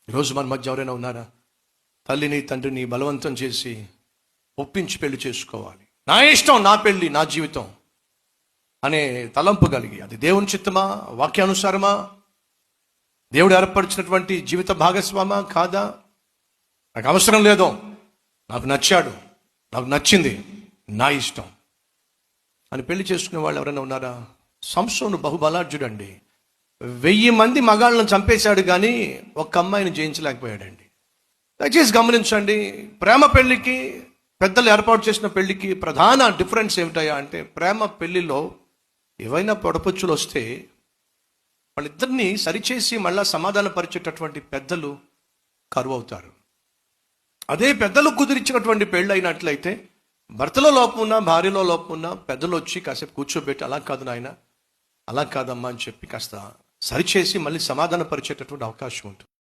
ఈరోజు మన మధ్య ఎవరైనా ఉన్నారా? తల్లిని తండ్రిని బలవంతం చేసి ఒప్పించి పెళ్లి చేసుకోవాలి, నా ఇష్టం, నా పెళ్లి, నా జీవితం అనే తలంపు కలిగి, అది దేవుని చిత్తమా, వాక్యానుసారమా, దేవుడు ఏర్పరిచినటువంటి జీవిత భాగస్వామా కాదా, నాకు అవసరం లేదో, నాకు నచ్చాడు, నాకు నచ్చింది, నా ఇష్టం అని పెళ్లి చేసుకునే వాళ్ళు ఎవరైనా ఉన్నారా? సంసోను బహుబలాఢ్యుడండి. 1000 మంది మగాళ్ళను చంపేశాడు, కానీ ఒక్క అమ్మాయిని జయించలేకపోయాడండి. దయచేసి గమనించండి, ప్రేమ పెళ్లికి, పెద్దలు ఏర్పాటు చేసిన పెళ్లికి ప్రధాన డిఫరెన్స్ ఏమిటయా అంటే, ప్రేమ పెళ్లిలో ఏవైనా పొడపొచ్చులు వస్తే వాళ్ళిద్దరినీ సరిచేసి మళ్ళా సమాధానపరిచేటటువంటి పెద్దలు కరువు అవుతారు. అదే పెద్దలు కుదిరించినటువంటి పెళ్ళి అయినట్లయితే భర్తలో లోపం ఉన్నా, భార్యలో లోపం ఉన్నా పెద్దలు వచ్చి కాసేపు కూర్చోబెట్టి, అలా కాదు నాయన, అలా కాదమ్మా అని చెప్పి కాస్త సరిచేసి మళ్ళీ సమాధానపరిచేటటువంటి అవకాశం ఉంటుంది.